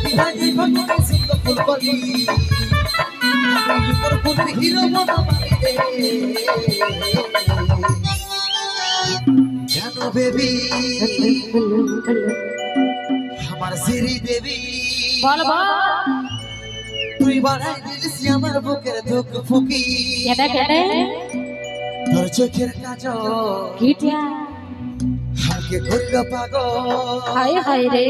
বিহারি ভগবান সুন্দর ফুল কলি উপর ফুল হিরো মনা মারিরে জানো বেবি আমার শ্রী দেবী বল বল তুই বাড়াই দিলিস আমার বুকের দুঃখ ফুকি কেডা কেডা তোর চোখের কাজল কিটা হালকে করল পাগল হায় হায় রে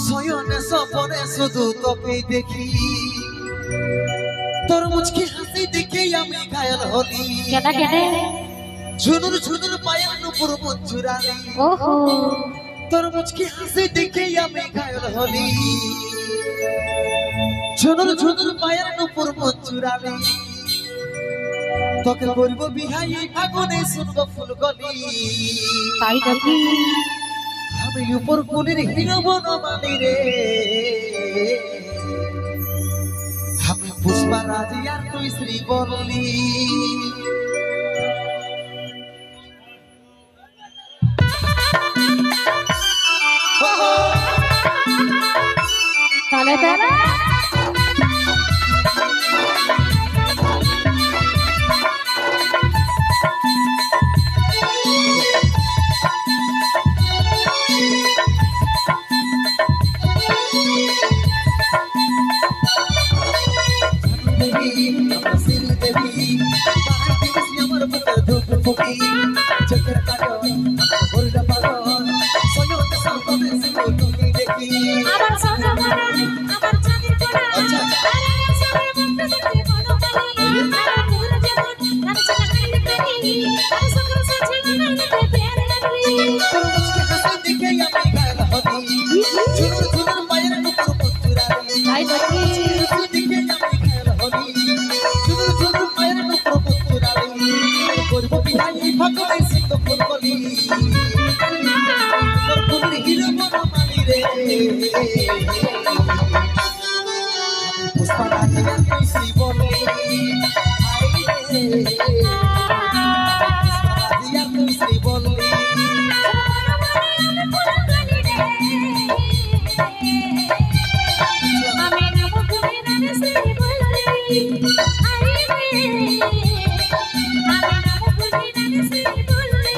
শয়নে স্বপনে শুধু তোকেই দেখি তোর মুচকি হাসি দেখে আমি ঘায়াল হলি কেডা কেডা ঝুনুর ঝুনুর পায়ের নুপুর মঞ্জুরালি ওহো তোর মুচকি হাসি দেখে আমি ঘায়াল হলি ঝুনুর ঝুনুর পায়ের নুপুর মঞ্জুরালি তোকে বলবো বিহাই আগুনে শুনবো ফুল গলি তাই নাকি আমি উপর কুলির হিরো বনমালী রে আমি পুষ্পা রাজি আর তুই শ্রী বললি তালে তালে আবার সাজা মারা আবার চাঁদের পড়া আরে সারে মনটা করতে মনো পানি আর পুরো জীবন আর চাঁদের পানি আর সকল সাথে মনে প্যার লাগলি তোর মুচকি হাসি দেখে আমি গায়ল হলি ঝুনুর ঝুনুর পায়ের নুপুর মঞ্জুরালি তাই নাকি হাসি দেখে আমি গায়ল হলি ঝুনুর ঝুনুর পায়ের নুপুর মঞ্জুরালি করব বিহাই ভগবান সুন্দর ফুল কলি তোর ফুলের হিরো বনমালী রে পুষ্পা রাজি আর তুই শ্রী বললি হাই রে পুষ্পা রাজি আর তুই শ্রী বললি আমি নাম করে নামে শ্রী বললি আরে রে আমি নাম করে নামে শ্রী বললি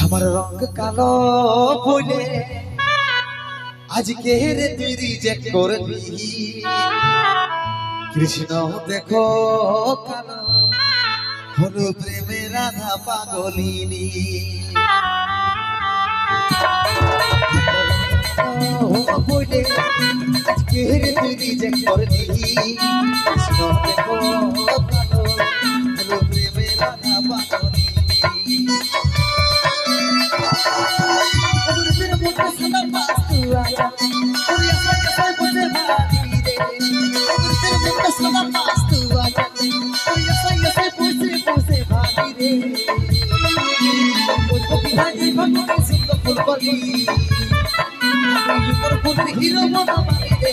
আমার রং কালো বলে আজকে রে তুই রিজেক্ট করলি কৃষ্ণ দেখো কালো হলো প্রেমে রাধা পাগলিনী বলে আজকে রে তুই রিজেক্ট করলি কৃষ্ণ দেখো কালো হলো প্রেমে রাধা পাগলিনী হিরো মনা মারিরে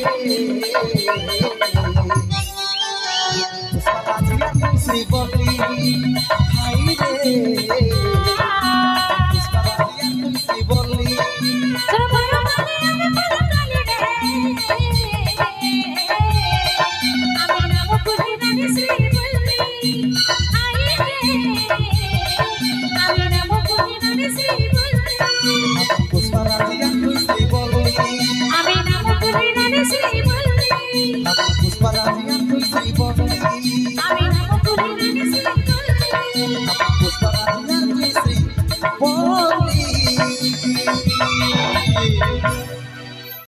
শ্রী বলি হাই রে শ্রী বললি পুষ্পা রাজি আর তুই শ্রী বললি পুষ্পা রাজি আর তুই শ্রী বললি